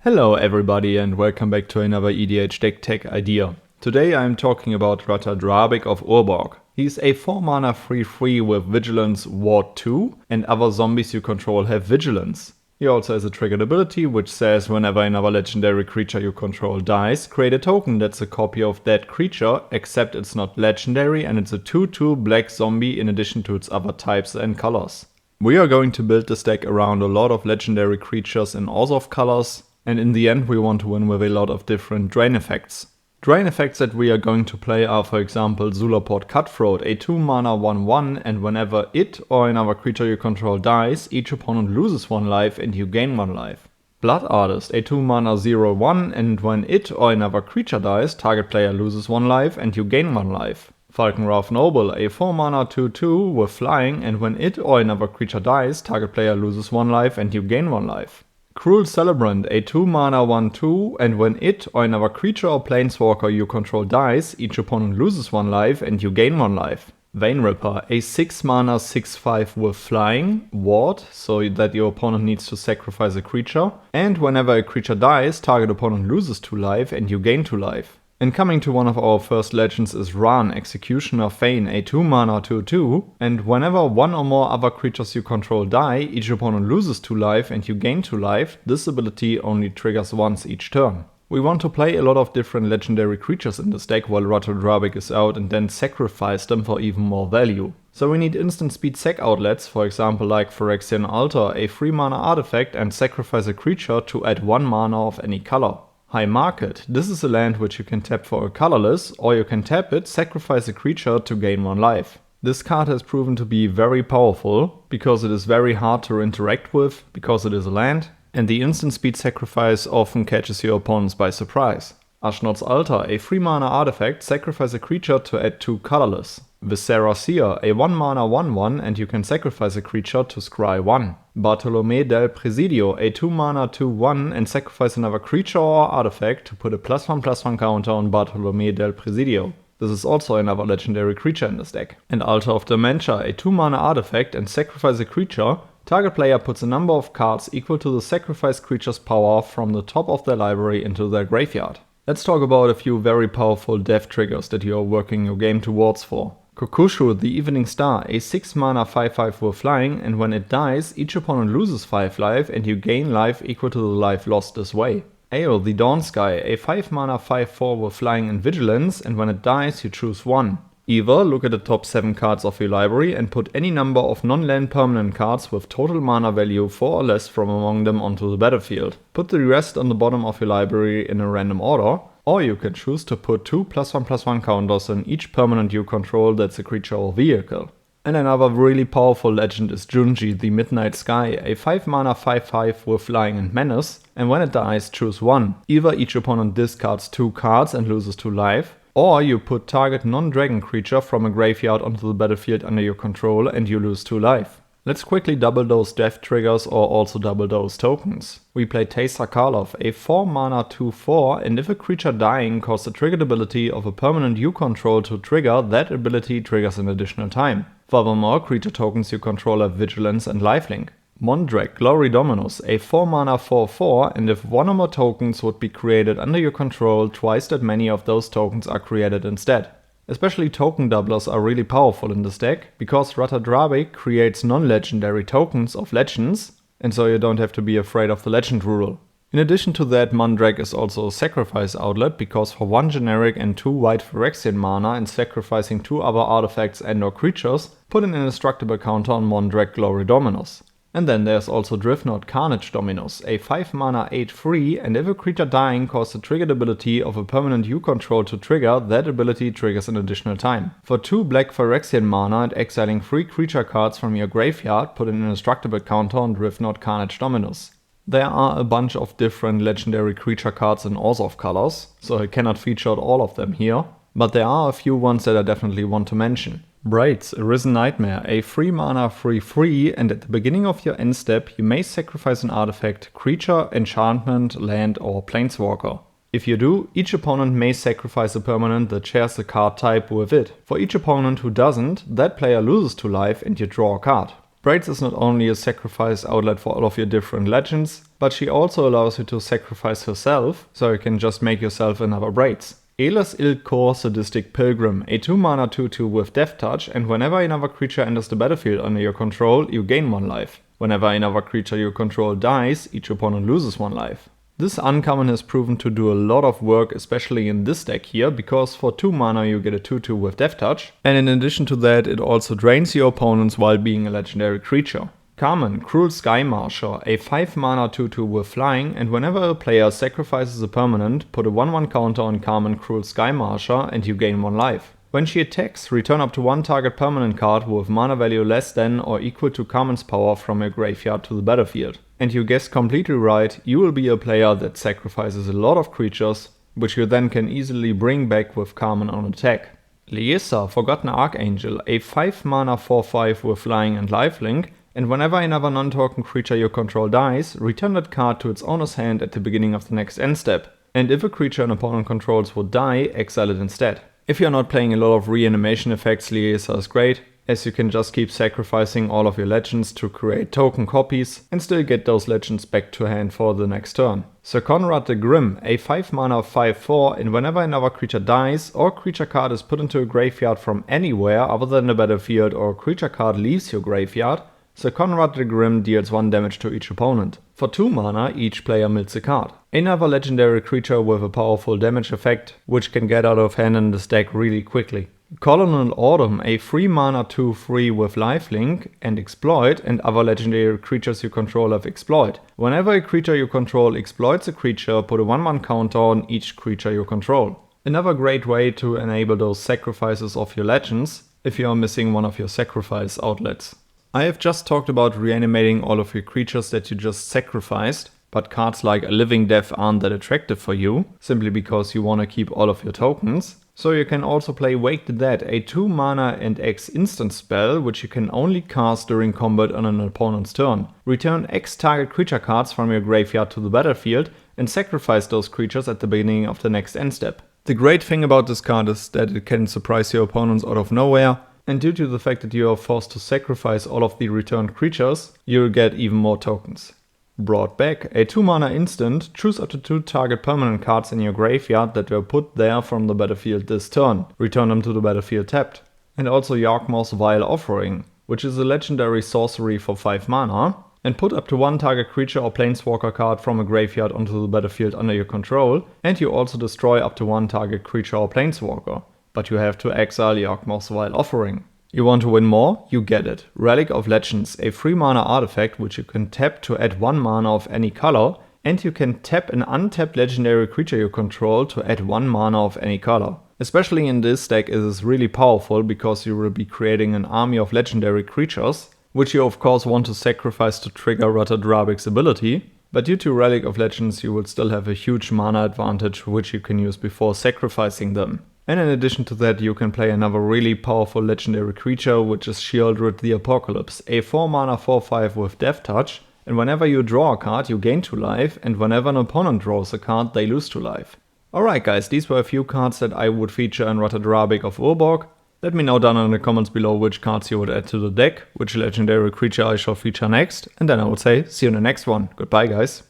Hello everybody and welcome back to another EDH deck tech idea. Today I'm talking about Ratadrabik of Urborg. He's a 4-mana 3/3 with Vigilance Ward 2 and other zombies you control have Vigilance. He also has a triggered ability which says whenever another legendary creature you control dies, create a token that's a copy of that creature, except it's not legendary and it's a 2/2 black zombie in addition to its other types and colors. We are going to build this deck around a lot of legendary creatures in all of colors. And in the end we want to win with a lot of different drain effects. Drain effects that we are going to play are, for example, Zulaport Cutthroat, a 2-mana 1/1, and whenever it or another creature you control dies, each opponent loses 1 life and you gain 1 life. Blood Artist, a 2-mana 0/1, and when it or another creature dies, target player loses 1 life and you gain 1 life. Falkenrath Noble, a 4-mana 2/2 with flying, and when it or another creature dies, target player loses 1 life and you gain 1 life. Cruel Celebrant, a 2-mana 1/2, and when it or another creature or planeswalker you control dies, each opponent loses 1 life and you gain 1 life. Vein Ripper, a 6-mana 6/5 with flying, ward, so that your opponent needs to sacrifice a creature, and whenever a creature dies, target opponent loses 2 life and you gain 2 life. And coming to one of our first legends is Ran, Executioner Fane, a 2-mana 2/2, and whenever one or more other creatures you control die, each opponent loses 2 life and you gain 2 life. This ability only triggers once each turn. We want to play a lot of different legendary creatures in this deck while Ratadrabik is out and then sacrifice them for even more value. So we need instant speed sack outlets, for example like Phyrexian Altar, a 3-mana artifact, and sacrifice a creature to add 1 mana of any color. High Market. This is a land which you can tap for a colorless, or you can tap it, sacrifice a creature to gain 1 life. This card has proven to be very powerful, because it is very hard to interact with, because it is a land, and the instant speed sacrifice often catches your opponents by surprise. Ashnod's Altar, a 3-mana artifact, sacrifice a creature to add 2 colorless. Viscera Seer, a 1-mana 1/1, and you can sacrifice a creature to scry 1. Bartolomé del Presidio, a 2-mana 2/1, and sacrifice another creature or artifact to put a +1/+1 counter on Bartolomé del Presidio. This is also another legendary creature in this deck. And Altar of Dementia, a 2-mana artifact, and sacrifice a creature. Target player puts a number of cards equal to the sacrificed creature's power from the top of their library into their graveyard. Let's talk about a few very powerful death triggers that you are working your game towards for. Kokushu, the Evening Star, a 6-mana 5/5 with flying, and when it dies, each opponent loses 5 life and you gain life equal to the life lost this way. Ao, the Dawn Sky, a 5-mana 5/4 with flying and vigilance, and when it dies you choose 1. Either look at the top 7 cards of your library and put any number of non-land permanent cards with total mana value 4 or less from among them onto the battlefield. Put the rest on the bottom of your library in a random order. Or you can choose to put 2 +1/+1 counters on each permanent you control that's a creature or vehicle. And another really powerful legend is Junji, the Midnight Sky, a 5-mana 5/5 with flying and menace, and when it dies choose 1. Either each opponent discards 2 cards and loses 2 life, or you put target non-dragon creature from a graveyard onto the battlefield under your control and you lose 2 life. Let's quickly double those death triggers or also double those tokens. We play Taser Karlov, a 4-mana 2/4, and if a creature dying caused a triggered ability of a permanent you control to trigger, that ability triggers an additional time. Furthermore, creature tokens you control have Vigilance and Lifelink. Mondrag Glory Dominus, a 4-mana 4/4, and if one or more tokens would be created under your control, twice that many of those tokens are created instead. Especially token doublers are really powerful in this deck, because Ratadrabik creates non-legendary tokens of legends, and so you don't have to be afraid of the legend rule. In addition to that, Mondrag is also a sacrifice outlet, because for 1 generic and 2 white Phyrexian mana and sacrificing 2 other artifacts and or creatures, put an indestructible counter on Mondrag Glory Dominus. And then there's also Driftnode Carnage Dominus, a 5-mana 8/3, and if a creature dying caused a triggered ability of a permanent you control to trigger, that ability triggers an additional time. For 2 black Phyrexian mana and exiling 3 creature cards from your graveyard, put an indestructible counter on Driftnode Carnage Dominus. There are a bunch of different legendary creature cards in all of colors, so I cannot feature all of them here, but there are a few ones that I definitely want to mention. Braids, Arisen Nightmare, a 3-mana 3/3, and at the beginning of your end step you may sacrifice an artifact, creature, enchantment, land or planeswalker. If you do, each opponent may sacrifice a permanent that shares the card type with it. For each opponent who doesn't, that player loses 2 life and you draw a card. Braids is not only a sacrifice outlet for all of your different legends, but she also allows you to sacrifice herself, so you can just make yourself another Braids. Elas Il-Kor Sadistic Pilgrim, a 2-mana 2/2 with Death Touch, and whenever another creature enters the battlefield under your control, you gain 1 life. Whenever another creature you control dies, each opponent loses 1 life. This uncommon has proven to do a lot of work, especially in this deck here, because for 2 mana you get a 2/2 with Death Touch, and in addition to that it also drains your opponents while being a legendary creature. Carmen, Cruel Sky Marsher, a 5 mana 2/2 with flying, and whenever a player sacrifices a permanent, put a 1/1 counter on Carmen, Cruel Sky Marsher and you gain 1 life. When she attacks, return up to 1 target permanent card with mana value less than or equal to Carmen's power from your graveyard to the battlefield. And you guessed completely right, you will be a player that sacrifices a lot of creatures, which you then can easily bring back with Carmen on attack. Liesa, Forgotten Archangel, a 5 mana 4/5 with flying and lifelink, and whenever another non-token creature you control dies, return that card to its owner's hand at the beginning of the next end step. And if a creature an opponent controls would die, exile it instead. If you're not playing a lot of reanimation effects, Liesa is great, as you can just keep sacrificing all of your legends to create token copies and still get those legends back to hand for the next turn. Sir Conrad the Grim, a 5 mana 5/4, and whenever another creature dies or creature card is put into a graveyard from anywhere other than the battlefield or a creature card leaves your graveyard, Sir Conrad the Grim deals 1 damage to each opponent. For 2 mana, each player mills a card. Another legendary creature with a powerful damage effect, which can get out of hand in this deck really quickly. Colonel Autumn, a 3 mana 2/3 with lifelink and exploit, and other legendary creatures you control have exploit. Whenever a creature you control exploits a creature, put a 1/1 counter on each creature you control. Another great way to enable those sacrifices of your legends, if you are missing one of your sacrifice outlets. I have just talked about reanimating all of your creatures that you just sacrificed, but cards like A Living Death aren't that attractive for you, simply because you want to keep all of your tokens. So you can also play Wake the Dead, a 2 mana and X instant spell, which you can only cast during combat on an opponent's turn. Return X target creature cards from your graveyard to the battlefield and sacrifice those creatures at the beginning of the next end step. The great thing about this card is that it can surprise your opponents out of nowhere, and due to the fact that you are forced to sacrifice all of the returned creatures, you'll get even more tokens. Brought Back, a 2 mana instant, choose up to 2 target permanent cards in your graveyard that were put there from the battlefield this turn. Return them to the battlefield tapped. And also Yarkmoth's Vile Offering, which is a legendary sorcery for 5 mana, and put up to 1 target creature or planeswalker card from a graveyard onto the battlefield under your control, and you also destroy up to 1 target creature or planeswalker. But you have to exile Yarkmoth's Vile Offering. You want to win more? You get it. Relic of Legends, a 3 mana artifact which you can tap to add 1 mana of any color, and you can tap an untapped legendary creature you control to add 1 mana of any color. Especially in this deck it is really powerful because you will be creating an army of legendary creatures, which you of course want to sacrifice to trigger Ratadrabik's ability, but due to Relic of Legends you will still have a huge mana advantage which you can use before sacrificing them. And in addition to that, you can play another really powerful legendary creature, which is Sheoldred the Apocalypse, a 4 mana 4/5 with Death Touch, and whenever you draw a card you gain 2 life, and whenever an opponent draws a card they lose 2 life. Alright guys, these were a few cards that I would feature in Ratadrabik of Urborg. Let me know down in the comments below which cards you would add to the deck, which legendary creature I shall feature next, and then I would say see you in the next one. Goodbye guys.